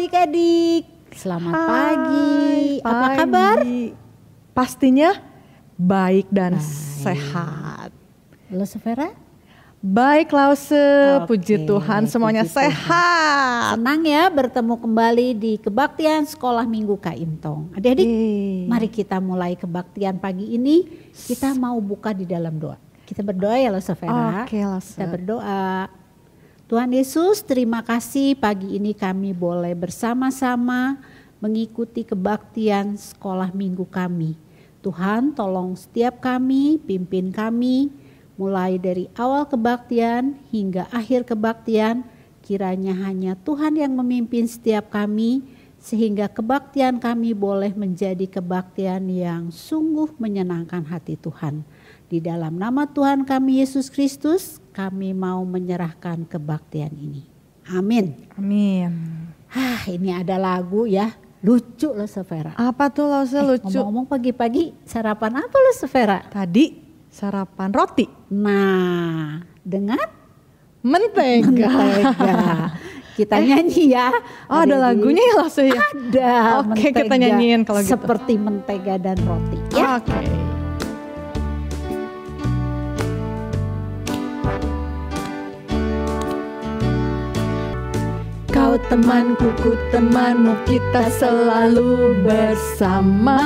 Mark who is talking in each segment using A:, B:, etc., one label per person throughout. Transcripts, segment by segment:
A: adik-adik, selamat pagi. Apa
B: Pagi.
A: kabar?
B: Pastinya baik dan
A: Baik.
B: sehat.
A: Lo Severa?
B: Baik Lause,
A: Oke,
B: puji Tuhan semuanya
A: puji Tuhan.
B: sehat.
A: Senang ya bertemu kembali di kebaktian sekolah minggu Kak Intong. Adik-adik, mari kita mulai kebaktian pagi ini. Kita mau buka di dalam doa. Kita berdoa ya lo Severa.
B: Oke Lause.
A: Kita berdoa. Tuhan Yesus, terima kasih pagi ini kami boleh bersama-sama mengikuti kebaktian sekolah minggu kami. Tuhan tolong setiap kami, pimpin kami mulai dari awal kebaktian hingga akhir kebaktian. Kiranya hanya Tuhan yang memimpin setiap kami sehingga kebaktian kami boleh menjadi kebaktian yang sungguh menyenangkan hati Tuhan. Di dalam nama Tuhan kami Yesus Kristus, kami mau menyerahkan kebaktian ini. Amin.
B: Amin.
A: Ini ada lagu ya, lucu loh Severa.
B: Apa tuh Lause lucu?
A: Ngomong-ngomong pagi-pagi, sarapan apa loh Severa?
B: Tadi sarapan roti.
A: Nah, dengan
B: Mentega.
A: mentega. Kita nyanyi ya.
B: Oh ada lagunya ya Lause ya?
A: Ada.
B: Oke, kita
A: mentega
B: nyanyiin kalau gitu.
A: Seperti mentega dan roti ya.
B: Oke. Kau temanku, ku temanmu, kita selalu bersama.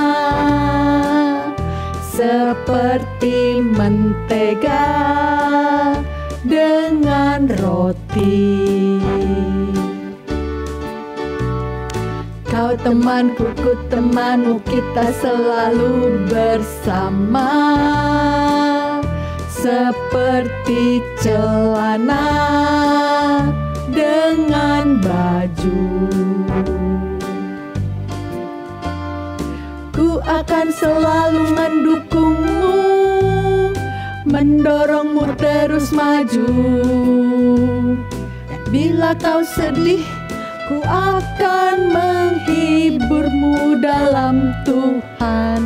B: Seperti mentega dengan roti. Kau temanku, ku temanmu, kita selalu bersama. Seperti celana dengan baju. Ku akan selalu mendukungmu, mendorongmu terus maju. Dan bila kau sedih, ku akan menghiburmu dalam Tuhan.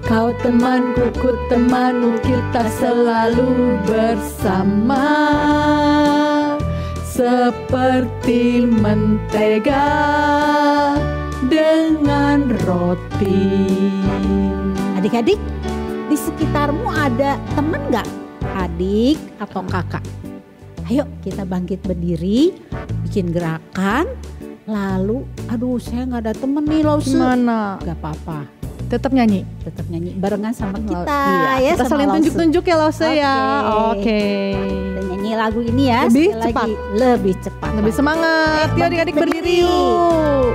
B: Kau temanku, ku temanmu, kita selalu bersama. Seperti mentega dengan roti.
A: Adik-adik, di sekitarmu ada teman gak? Adik atau kakak? Ayo kita bangkit berdiri, bikin gerakan. Lalu, aduh saya gak ada temen nih Lause.
B: Gimana?
A: Gak apa-apa,
B: Tetap nyanyi.
A: tetap nyanyi barengan sama kita.
B: Iya,
A: Ya,
B: kita
A: sama
B: saling
A: Lause.
B: tunjuk-tunjuk ya Lause ya. Oke.
A: Kita nyanyi lagu ini ya.
B: Lebih
A: sekali
B: cepat.
A: lagi. Lebih cepat.
B: Lebih
A: lagi.
B: semangat. Yuk adik-adik berdiri yuk.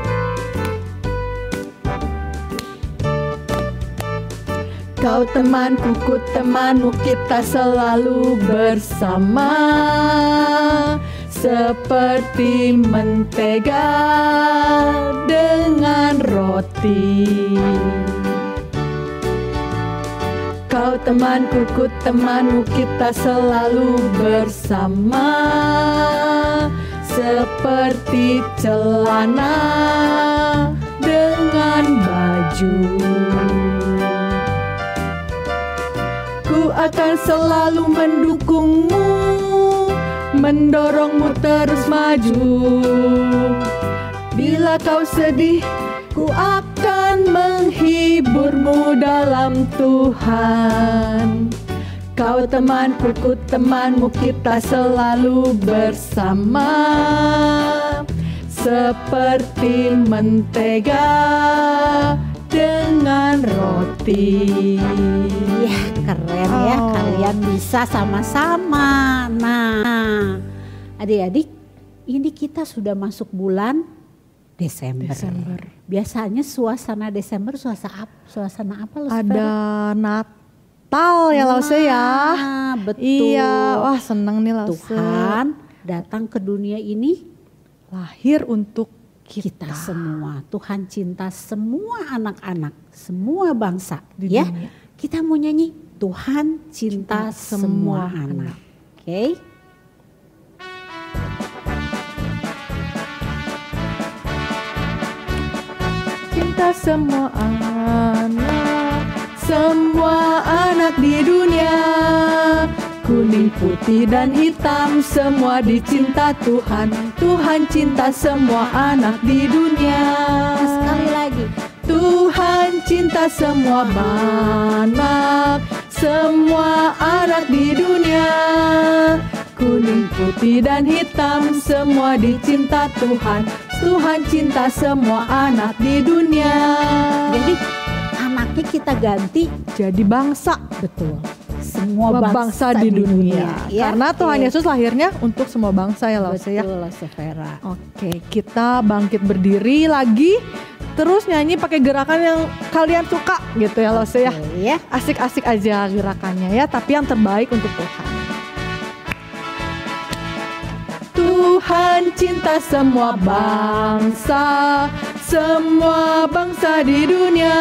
B: Kau temanku, ku temanmu, kita selalu bersama. Seperti mentega dengan roti. Kau temanku, ku temanmu, kita selalu bersama. Seperti celana dengan baju. Ku akan selalu mendukungmu, mendorongmu terus maju. Bila kau sedih, ku akan menghiburmu dalam Tuhan. Kau temanku, ku temanmu, kita selalu bersama. Seperti mentega dengan roti.
A: Ya keren ya, kalian bisa sama-sama. Nah adik-adik, ini kita sudah masuk bulan Desember. Biasanya suasana Desember suasana apa lo?
B: Ada Natal ya Lause ya.
A: Betul.
B: Iya, wah seneng nih Lause.
A: Tuhan datang ke dunia ini
B: Lahir untuk
A: kita semua. Tuhan cinta semua anak-anak, semua bangsa.
B: Di
A: Ya,
B: dunia.
A: kita mau nyanyi Tuhan cinta semua anak. Oke.
B: Cinta semua anak, semua anak di dunia. Kuning putih dan hitam, semua dicinta Tuhan. Tuhan cinta semua anak di dunia.
A: Sekali lagi.
B: Tuhan cinta semua anak, semua anak di dunia. Kuning, putih, dan hitam, semua dicinta Tuhan. Tuhan cinta semua anak di dunia.
A: Jadi anaknya kita ganti
B: jadi bangsa.
A: betul. Semua
B: Bangsa di dunia.
A: Ya,
B: Karena Tuhan Yesus lahirnya untuk semua bangsa ya Lause ya.
A: Betul, Severa.
B: Oke, kita bangkit berdiri lagi. Terus nyanyi pakai gerakan yang kalian suka gitu ya Lause ya.
A: Ya.
B: Asik-asik aja gerakannya ya, tapi yang terbaik untuk Tuhan. Tuhan cinta semua bangsa di dunia.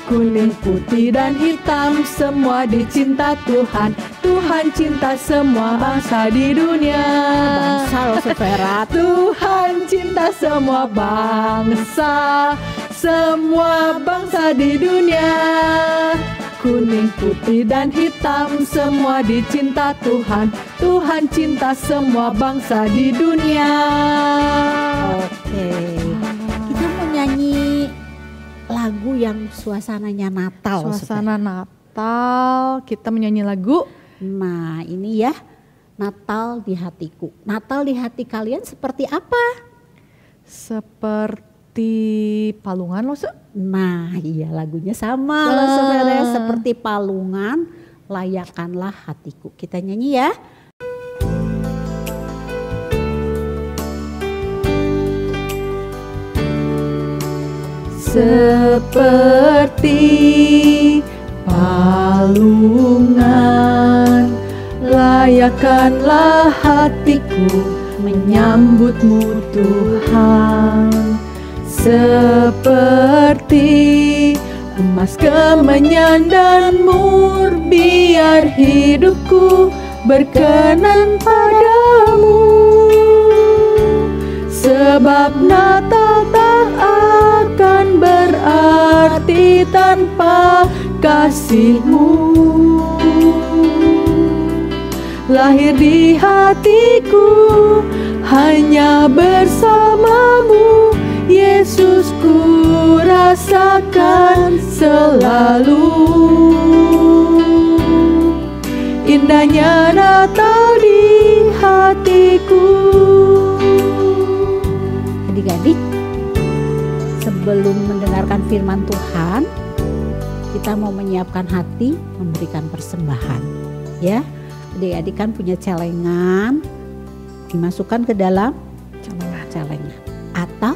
B: Kuning, putih, dan hitam, semua dicinta Tuhan. Tuhan cinta semua bangsa di dunia.
A: Bangsa loh Severa.
B: Tuhan cinta semua bangsa di dunia. Kuning, putih, dan hitam, semua dicinta Tuhan. Tuhan cinta semua bangsa di dunia.
A: Oke. Kita mau nyanyi lagu yang suasananya Natal.
B: Suasana Natal, kita menyanyi lagu.
A: Nah ini ya, Natal di hatiku. Natal di hati kalian seperti apa?
B: Seperti palungan loh.
A: Nah iya lagunya sama loh sebenarnya, seperti palungan, layakanlah hatiku. Kita nyanyi ya.
B: Seperti palungan, layakkanlah hatiku menyambutmu Tuhan. Seperti emas kemenyan dan mur, biar hidupku berkenan padamu. Sebab Natal tak akan berarti tanpa kasih-Mu. Lahir di hatiku hanya bersama-Mu, Yesus, ku rasakan selalu. Indahnya Natal di hatiku.
A: Adik-adik, sebelum mendengarkan firman Tuhan, kita mau menyiapkan hati memberikan persembahan. Ya, adik-adik kan punya celengan, dimasukkan ke dalam celengan. Atau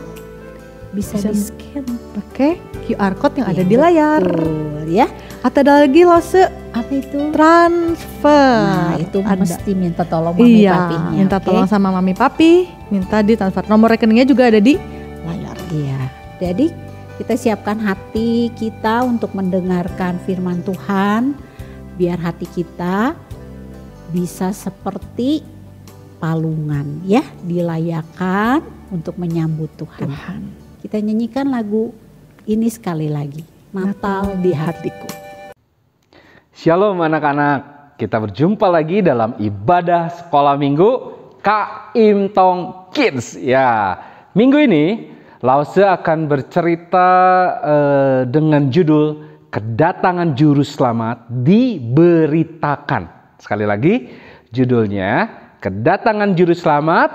A: bisa di-scan
B: pakai QR code yang ada di layar.
A: Betul, ya.
B: Atau ada lagi Lose,
A: apa itu?
B: Transfer.
A: Nah, itu
B: ada.
A: Mesti minta tolong mami papinya.
B: Minta tolong sama mami papi, minta ditransfer. Nomor rekeningnya juga ada di layar.
A: Iya. Jadi kita siapkan hati kita untuk mendengarkan firman Tuhan, biar hati kita bisa seperti palungan ya, dilayakan untuk menyambut Tuhan. Kita nyanyikan lagu ini sekali lagi, Natal di hatiku.
C: Shalom anak-anak, kita berjumpa lagi dalam ibadah sekolah minggu Kak Im Tong Kids. Ya, minggu ini Lause akan bercerita dengan judul Kedatangan Juru Selamat Diberitakan. Sekali lagi judulnya Kedatangan Juru Selamat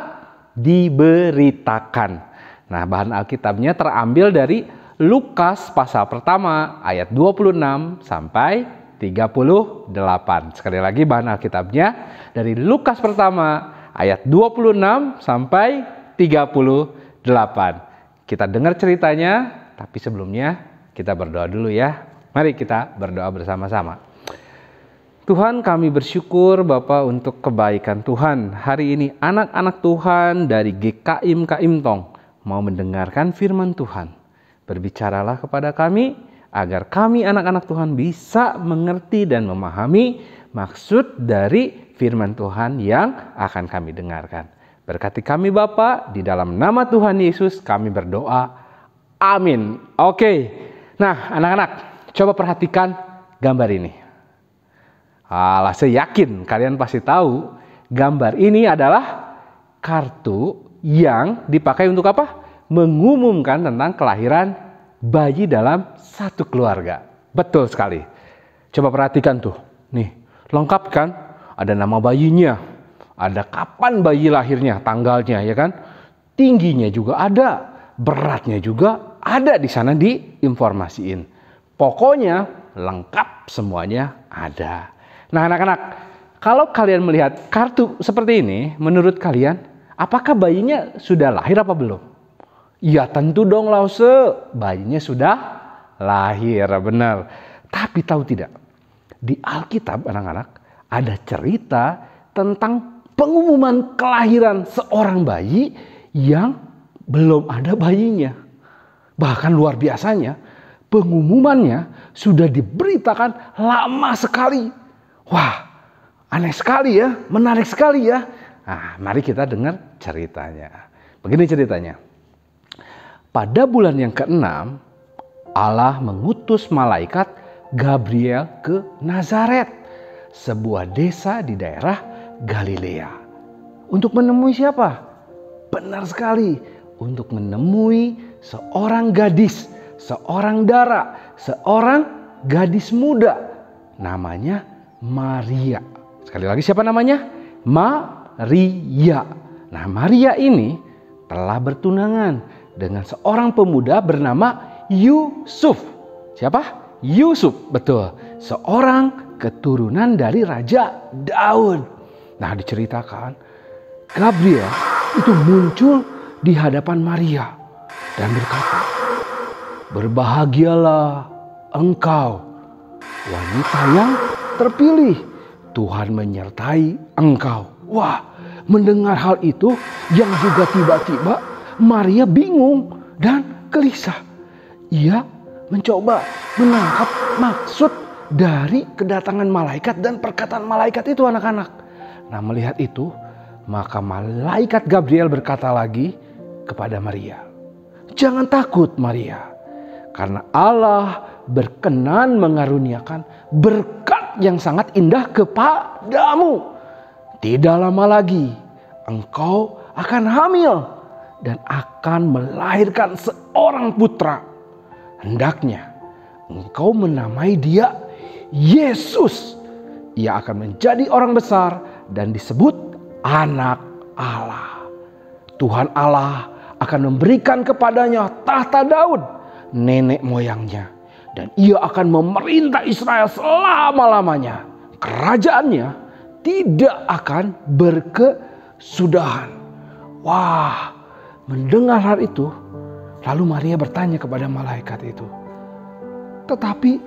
C: Diberitakan. Nah, bahan Alkitabnya terambil dari Lukas pasal pertama ayat 26 sampai 38. Sekali lagi bahan Alkitabnya dari Lukas pertama ayat 26 sampai 38. Kita dengar ceritanya, tapi sebelumnya kita berdoa dulu ya. Mari kita berdoa bersama-sama. Tuhan, kami bersyukur Bapa untuk kebaikan Tuhan. Hari ini anak-anak Tuhan dari GKIM Kaimtong mau mendengarkan firman Tuhan. Berbicaralah kepada kami agar kami anak-anak Tuhan bisa mengerti dan memahami maksud dari firman Tuhan yang akan kami dengarkan. Berkati kami Bapa, di dalam nama Tuhan Yesus kami berdoa. Amin. Oke. Nah anak-anak, coba perhatikan gambar ini. Alah, saya yakin kalian pasti tahu gambar ini adalah kartu yang dipakai untuk apa? Mengumumkan tentang kelahiran bayi dalam satu keluarga. Betul sekali. Coba perhatikan tuh. Nih, lengkap kan? Ada nama bayinya, ada kapan bayi lahirnya, tanggalnya ya kan? Tingginya juga ada, beratnya juga ada di sana diinformasiin. Pokoknya lengkap semuanya ada. Nah anak-anak, kalau kalian melihat kartu seperti ini, menurut kalian apakah bayinya sudah lahir apa belum? Ya tentu dong Lause, bayinya sudah lahir, benar. Tapi tahu tidak, di Alkitab anak-anak ada cerita tentang pengumuman kelahiran seorang bayi yang belum ada bayinya. Bahkan luar biasanya, pengumumannya sudah diberitakan lama sekali. Wah, aneh sekali ya, menarik sekali ya. Nah, mari kita dengar ceritanya. Begini ceritanya. Pada bulan yang ke-6, Allah mengutus malaikat Gabriel ke Nazaret, sebuah desa di daerah Galilea. Untuk menemui siapa? Benar sekali, untuk menemui seorang gadis, seorang dara, seorang gadis muda. Namanya Maria. Sekali lagi siapa namanya? Maria. Nah, Maria ini telah bertunangan dengan seorang pemuda bernama Yusuf. Siapa? Yusuf, betul. Seorang keturunan dari Raja Daud. Nah, diceritakan Gabriel itu muncul di hadapan Maria dan berkata, "Berbahagialah engkau, wanita yang terpilih, Tuhan menyertai engkau." Wah, mendengar hal itu yang juga tiba-tiba Maria bingung dan gelisah. Ia mencoba menangkap maksud dari kedatangan malaikat dan perkataan malaikat itu anak-anak. Nah, melihat itu, maka malaikat Gabriel berkata lagi kepada Maria, "Jangan takut Maria, karena Allah berkenan mengaruniakan berkat yang sangat indah kepadamu. Tidak lama lagi engkau akan hamil dan akan melahirkan seorang putra. Hendaknya engkau menamai dia Yesus. Ia akan menjadi orang besar dan disebut Anak Allah. Tuhan Allah akan memberikan kepadanya tahta Daud, nenek moyangnya, dan ia akan memerintah Israel selama-lamanya. Kerajaannya tidak akan berkesudahan." Wah, mendengar hal itu, lalu Maria bertanya kepada malaikat itu, "Tetapi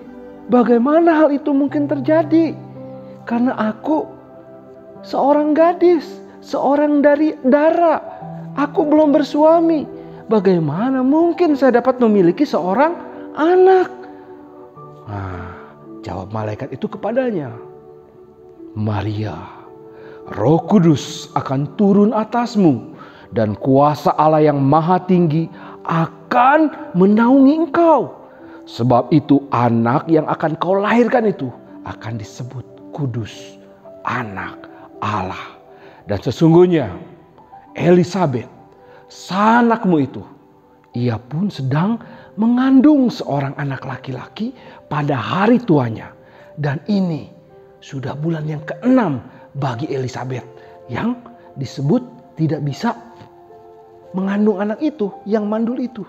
C: bagaimana hal itu mungkin terjadi? Karena aku seorang gadis, seorang dari dara. Aku belum bersuami. Bagaimana mungkin saya dapat memiliki seorang anak?" Nah, jawab malaikat itu kepadanya, "Maria, Roh Kudus akan turun atasmu dan kuasa Allah yang Maha Tinggi akan menaungi engkau. Sebab itu anak yang akan kau lahirkan itu akan disebut kudus, Anak Allah. Dan sesungguhnya Elisabet, sanakmu itu, ia pun sedang mengandung seorang anak laki-laki pada hari tuanya. Dan ini sudah bulan yang ke-6 bagi Elisabet yang disebut tidak bisa mengandung anak itu, yang mandul itu.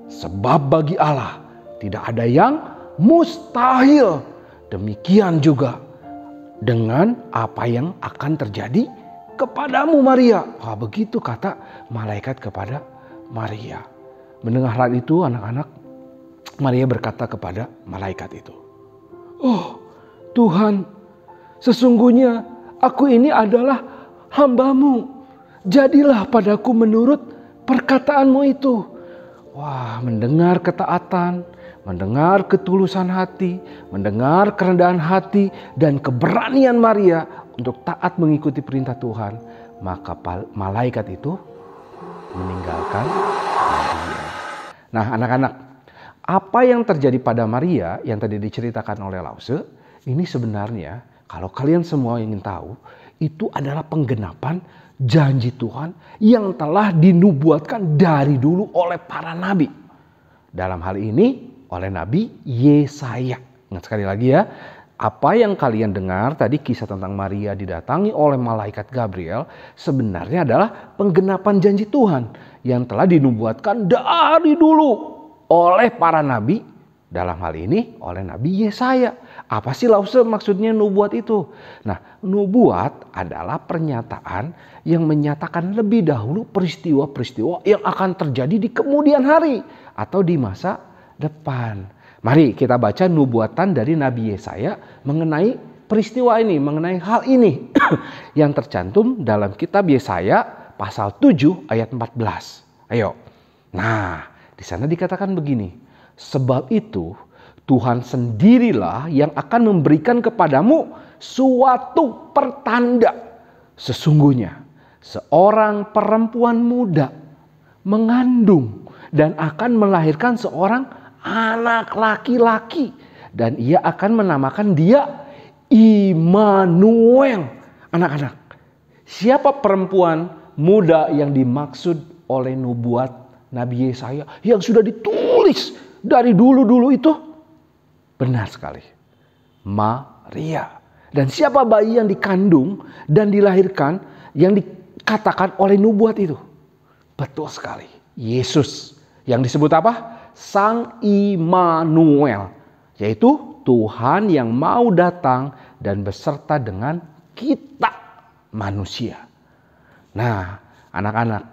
C: Sebab bagi Allah tidak ada yang mustahil. Demikian juga dengan apa yang akan terjadi kepadamu Maria." Wah, begitu kata malaikat kepada Maria. Mendengar hal itu anak-anak, Maria berkata kepada malaikat itu, "Oh Tuhan, sesungguhnya aku ini adalah hamba-Mu. Jadilah padaku menurut perkataanmu itu." Wah, mendengar ketaatan, mendengar ketulusan hati, mendengar kerendahan hati dan keberanian Maria untuk taat mengikuti perintah Tuhan, maka malaikat itu meninggalkan Maria. Nah anak-anak, apa yang terjadi pada Maria yang tadi diceritakan oleh Lause, ini sebenarnya kalau kalian semua ingin tahu, itu adalah penggenapan janji Tuhan yang telah dinubuatkan dari dulu oleh para nabi. Dalam hal ini oleh Nabi Yesaya. Ingat sekali lagi ya, apa yang kalian dengar tadi kisah tentang Maria didatangi oleh malaikat Gabriel sebenarnya adalah penggenapan janji Tuhan yang telah dinubuatkan dari dulu oleh para nabi, dalam hal ini oleh Nabi Yesaya. Apa sih Lause maksudnya nubuat itu? Nah, nubuat adalah pernyataan yang menyatakan lebih dahulu peristiwa-peristiwa yang akan terjadi di kemudian hari atau di masa depan. Mari kita baca nubuatan dari Nabi Yesaya mengenai peristiwa ini, mengenai hal ini yang tercantum dalam kitab Yesaya pasal 7 ayat 14. Ayo. Nah, di sana dikatakan begini. Sebab itu Tuhan sendirilah yang akan memberikan kepadamu suatu pertanda. Sesungguhnya seorang perempuan muda mengandung dan akan melahirkan seorang anak laki-laki, dan ia akan menamakan dia Immanuel. Anak-anak, siapa perempuan muda yang dimaksud oleh nubuat Nabi Yesaya yang sudah ditulis dari dulu-dulu itu? Benar sekali, Maria. Dan siapa bayi yang dikandung dan dilahirkan yang dikatakan oleh nubuat itu? Betul sekali, Yesus. Yang disebut apa? Sang Immanuel, yaitu Tuhan yang mau datang dan beserta dengan kita manusia. Nah, anak-anak,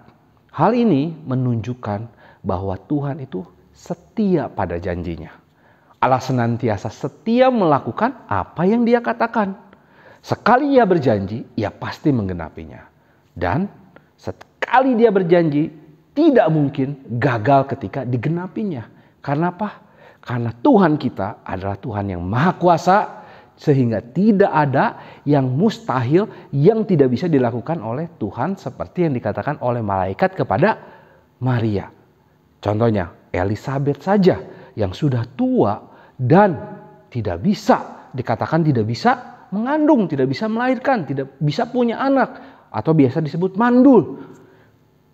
C: hal ini menunjukkan bahwa Tuhan itu setia pada janjinya. Allah senantiasa setia melakukan apa yang Dia katakan. Sekali Ia berjanji, Ia pasti menggenapinya. Dan sekali Dia berjanji, tidak mungkin gagal ketika digenapinya. Karena apa? Karena Tuhan kita adalah Tuhan yang Maha Kuasa, sehingga tidak ada yang mustahil yang tidak bisa dilakukan oleh Tuhan, seperti yang dikatakan oleh malaikat kepada Maria. Contohnya Elizabeth saja yang sudah tua dan tidak bisa, dikatakan tidak bisa mengandung, tidak bisa melahirkan, tidak bisa punya anak, atau biasa disebut mandul.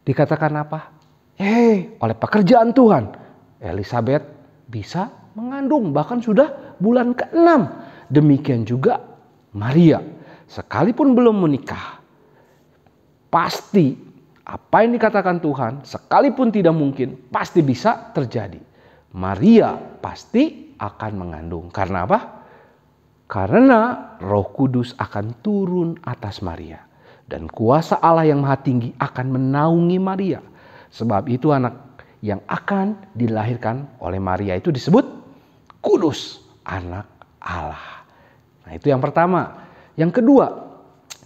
C: Dikatakan apa? Oleh pekerjaan Tuhan, Elizabeth bisa mengandung, bahkan sudah bulan ke-6. Demikian juga Maria, sekalipun belum menikah, pasti apa yang dikatakan Tuhan, sekalipun tidak mungkin, pasti bisa terjadi. Maria pasti akan mengandung. Karena apa? Karena Roh Kudus akan turun atas Maria. Dan kuasa Allah yang Maha Tinggi akan menaungi Maria. Sebab itu anak yang akan dilahirkan oleh Maria itu disebut kudus, anak Allah. Nah, itu yang pertama. Yang kedua,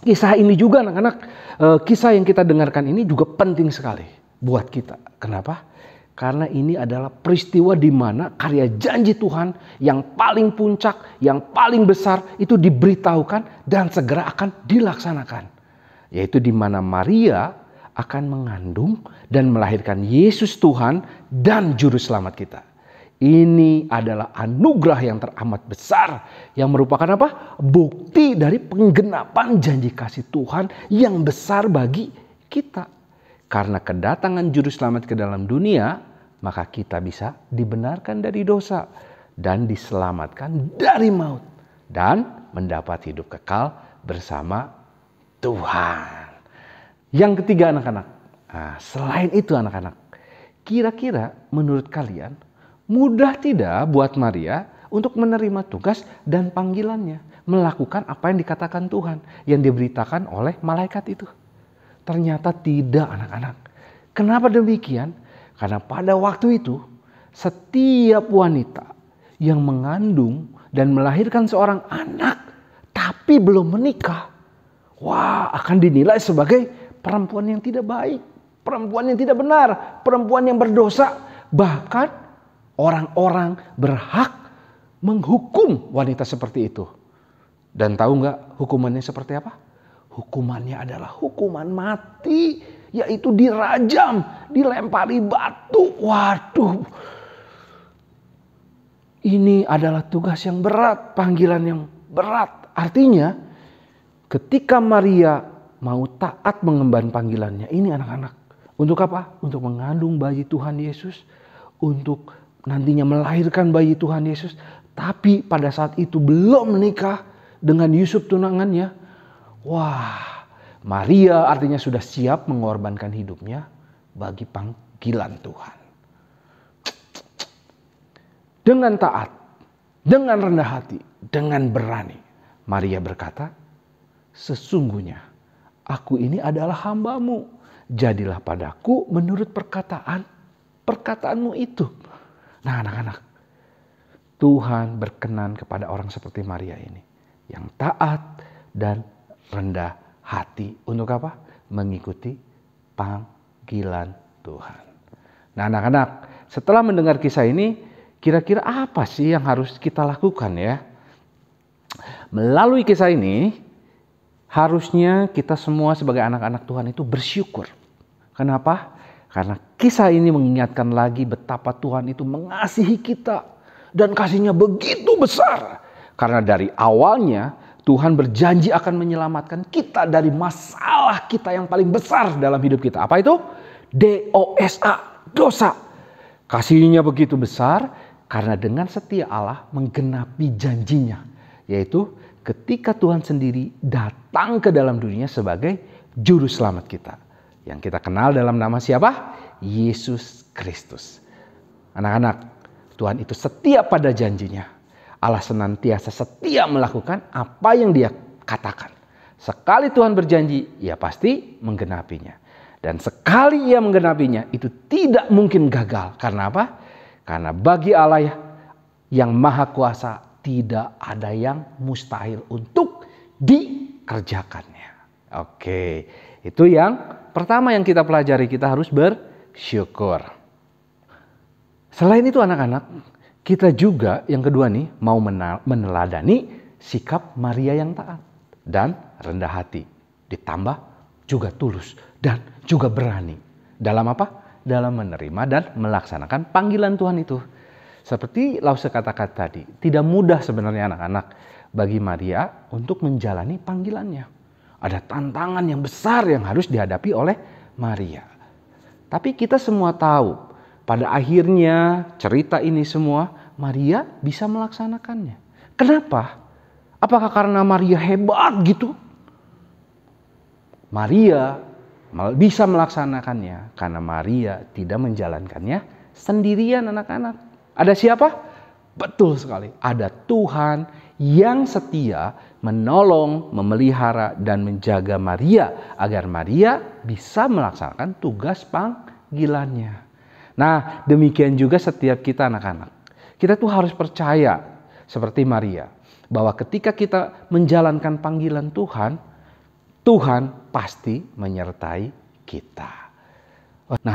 C: kisah ini juga anak-anak, kisah yang kita dengarkan ini juga penting sekali buat kita. Kenapa? Karena ini adalah peristiwa di mana karya janji Tuhan yang paling puncak, yang paling besar itu diberitahukan dan segera akan dilaksanakan. Yaitu di mana Maria akan mengandung dan melahirkan Yesus Tuhan dan Juru Selamat kita. Ini adalah anugerah yang teramat besar yang merupakan apa? Bukti dari penggenapan janji kasih Tuhan yang besar bagi kita. Karena kedatangan Juru Selamat ke dalam dunia, maka kita bisa dibenarkan dari dosa dan diselamatkan dari maut dan mendapat hidup kekal bersama Tuhan. Yang ketiga anak-anak, selain itu anak-anak, kira-kira menurut kalian mudah tidak buat Maria untuk menerima tugas dan panggilannya, melakukan apa yang dikatakan Tuhan, yang diberitakan oleh malaikat itu? Ternyata tidak anak-anak. Kenapa demikian? Karena pada waktu itu setiap wanita yang mengandung dan melahirkan seorang anak tapi belum menikah, akan dinilai sebagai perempuan yang tidak baik, perempuan yang tidak benar, perempuan yang berdosa. Bahkan orang-orang berhak menghukum wanita seperti itu. Dan tahu nggak hukumannya seperti apa? Hukumannya adalah hukuman mati, yaitu dirajam, dilempari batu. Waduh, ini adalah tugas yang berat, panggilan yang berat. Artinya ketika Maria mau taat mengemban panggilannya, ini anak-anak, untuk apa? Untuk mengandung bayi Tuhan Yesus, untuk nantinya melahirkan bayi Tuhan Yesus. Tapi pada saat itu belum menikah dengan Yusuf tunangannya. Wah, Maria artinya sudah siap mengorbankan hidupnya bagi panggilan Tuhan. Dengan taat, dengan rendah hati, dengan berani, Maria berkata, sesungguhnya aku ini adalah hamba-Mu. Jadilah padaku menurut perkataanmu itu. Nah anak-anak, Tuhan berkenan kepada orang seperti Maria ini. Yang taat dan rendah hati. Untuk apa? Mengikuti panggilan Tuhan. Nah anak-anak, setelah mendengar kisah ini, kira-kira apa sih yang harus kita lakukan ya? Melalui kisah ini, harusnya kita semua sebagai anak-anak Tuhan itu bersyukur. Kenapa? Karena kisah ini mengingatkan lagi betapa Tuhan itu mengasihi kita. Dan kasihnya begitu besar. Karena dari awalnya Tuhan berjanji akan menyelamatkan kita dari masalah kita yang paling besar dalam hidup kita. Apa itu? DOSA, dosa. Kasihnya begitu besar karena dengan setia Allah menggenapi janjinya. Yaitu ketika Tuhan sendiri datang ke dalam dunia sebagai juru selamat kita. Yang kita kenal dalam nama siapa? Yesus Kristus. Anak-anak, Tuhan itu setia pada janjinya. Allah senantiasa setia melakukan apa yang Dia katakan. Sekali Tuhan berjanji, Ia pasti menggenapinya. Dan sekali Ia menggenapinya, itu tidak mungkin gagal. Karena apa? Karena bagi Allah yang Maha Kuasa, tidak ada yang mustahil untuk dikerjakannya. Oke, itu yang pertama yang kita pelajari, kita harus bersyukur. Selain itu anak-anak, kita juga yang kedua nih mau meneladani sikap Maria yang taat dan rendah hati. Ditambah juga tulus dan juga berani. Dalam apa? Dalam menerima dan melaksanakan panggilan Tuhan itu. Seperti Lause katakan tadi, tidak mudah sebenarnya anak-anak bagi Maria untuk menjalani panggilannya. Ada tantangan yang besar yang harus dihadapi oleh Maria. Tapi kita semua tahu, pada akhirnya cerita ini semua, Maria bisa melaksanakannya. Kenapa? Apakah karena Maria hebat gitu? Maria bisa melaksanakannya karena Maria tidak menjalankannya sendirian anak-anak. Ada siapa? Betul sekali. Ada Tuhan yang setia menolong, memelihara, dan menjaga Maria agar Maria bisa melaksanakan tugas panggilannya. Nah, demikian juga setiap kita anak-anak. Kita tuh harus percaya seperti Maria bahwa ketika kita menjalankan panggilan Tuhan, Tuhan pasti menyertai kita. Nah,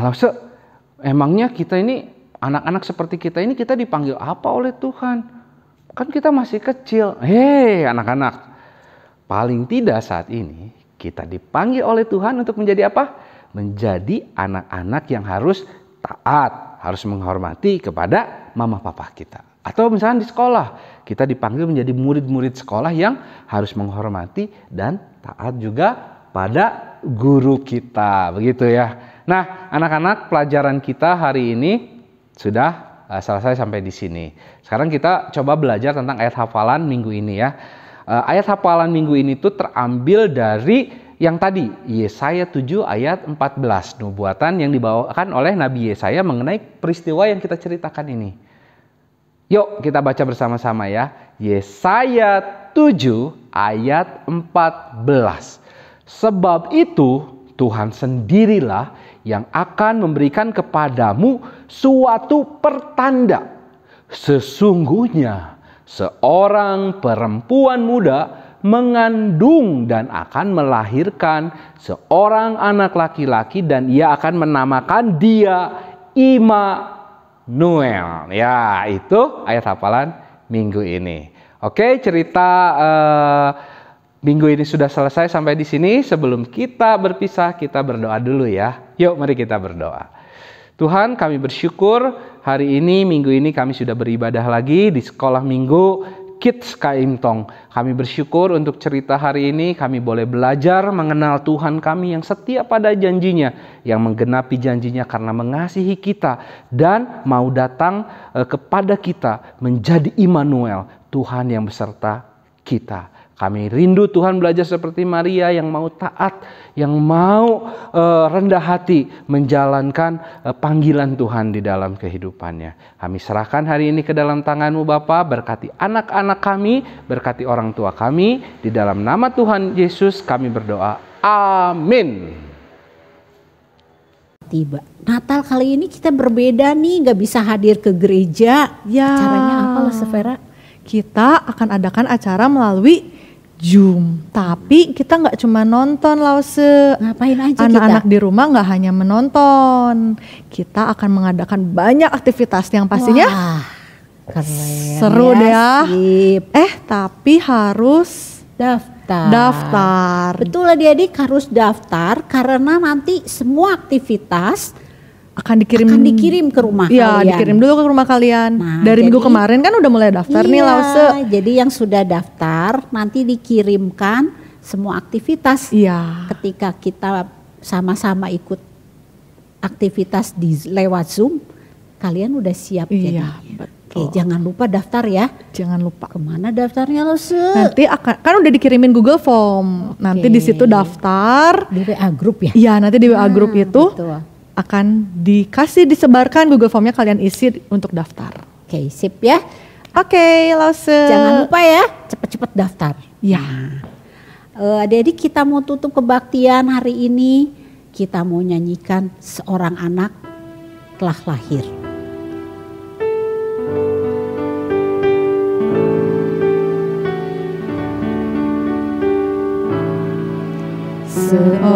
C: emangnya kita ini anak-anak seperti kita ini kita dipanggil apa oleh Tuhan? Kan kita masih kecil. Hei anak-anak, paling tidak saat ini kita dipanggil oleh Tuhan untuk menjadi apa? Menjadi anak-anak yang harus taat, harus menghormati kepada mama papa kita. Atau misalnya di sekolah, kita dipanggil menjadi murid-murid sekolah yang harus menghormati dan taat juga pada guru kita. Begitu ya. Nah anak-anak, pelajaran kita hari ini sudah selesai sampai di sini. Sekarang kita coba belajar tentang ayat hafalan minggu ini ya. Ayat hafalan minggu ini tuh terambil dari yang tadi, Yesaya 7 ayat 14. Nubuatan yang dibawakan oleh Nabi Yesaya mengenai peristiwa yang kita ceritakan ini. Yuk kita baca bersama-sama ya. Yesaya 7 ayat 14. Sebab itu Tuhan sendirilah yang akan memberikan kepadamu suatu pertanda. Sesungguhnya seorang perempuan muda mengandung dan akan melahirkan seorang anak laki-laki dan ia akan menamakan dia Immanuel. Ya, itu ayat hafalan minggu ini. Oke, cerita minggu ini sudah selesai sampai di sini. Sebelum kita berpisah, kita berdoa dulu ya. Yuk, mari kita berdoa. Tuhan, kami bersyukur hari ini, minggu ini kami sudah beribadah lagi di sekolah minggu. Kids Kaimtong. Kami bersyukur untuk cerita hari ini, kami boleh belajar mengenal Tuhan kami yang setia pada janjinya, yang menggenapi janjinya karena mengasihi kita dan mau datang kepada kita menjadi Immanuel, Tuhan yang beserta kita. Kami rindu Tuhan belajar seperti Maria yang mau taat, yang mau rendah hati menjalankan panggilan Tuhan di dalam kehidupannya. Kami serahkan hari ini ke dalam tangan-Mu Bapa, berkati anak-anak kami, berkati orang tua kami. Di dalam nama Tuhan Yesus kami berdoa. Amin.
A: Tiba Natal kali ini kita berbeda nih, gak bisa hadir ke gereja.
B: Ya.
A: Caranya apa lah Severa?
B: Kita akan adakan acara melalui Zoom, tapi kita nggak cuma nonton Lause.
A: Ngapain aja
B: Anak-anak
A: kita?
B: di rumah nggak hanya menonton, kita akan mengadakan banyak aktivitas yang pastinya
A: Wah, keren
B: seru deh ya.
A: Sip.
B: Tapi harus daftar.
A: Betul adik-adik, harus daftar karena nanti semua aktivitas
B: akan dikirim
A: ke rumah
B: ya,
A: kalian.
B: dikirim dulu ke rumah kalian.
A: Nah,
B: dari minggu
A: jadi-
B: kemarin kan udah mulai daftar nih Lause.
A: Jadi yang sudah daftar nanti dikirimkan semua aktivitas.
B: Iya.
A: Ketika kita sama-sama ikut aktivitas lewat Zoom, kalian udah siap
B: Iya,
A: jadinya.
B: betul.
A: Oke, jangan lupa daftar ya.
B: Jangan lupa.
A: Kemana daftarnya lo
B: Nanti kan udah dikirimin Google Form. Nanti di situ daftar.
A: di WA grup ya?
B: Iya, nanti di WA grup itu
A: Betul.
B: akan disebarkan Google Formnya, kalian isi untuk daftar.
A: Oke, sip ya.
B: Oke, Lause.
A: Jangan lupa ya, cepet-cepet daftar.
B: Ya.
A: Adik-adik, kita mau tutup kebaktian hari ini. Kita mau nyanyikan Seorang Anak Telah Lahir.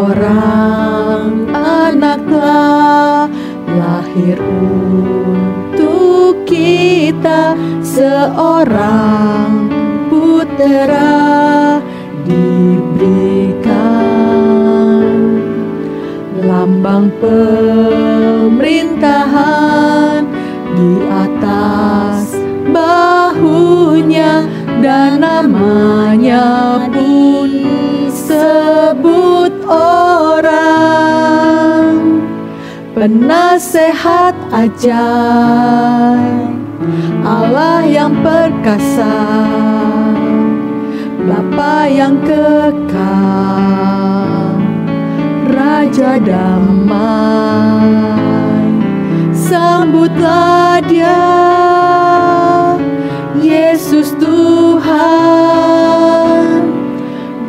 B: Seorang anak telah lahir untuk kita, seorang putera diberikan, lambang pemerintahan di atas bahunya, dan namanya pun disebut orang penasehat ajaib, Allah yang perkasa, Bapa yang kekal, Raja damai. Sambutlah Dia, Yesus Tuhan,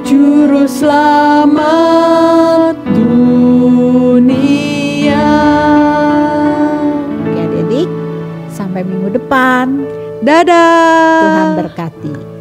B: Juru Selamat dunia.
A: Oke adik-adik, sampai minggu depan.
B: Dadah.
A: Tuhan berkati.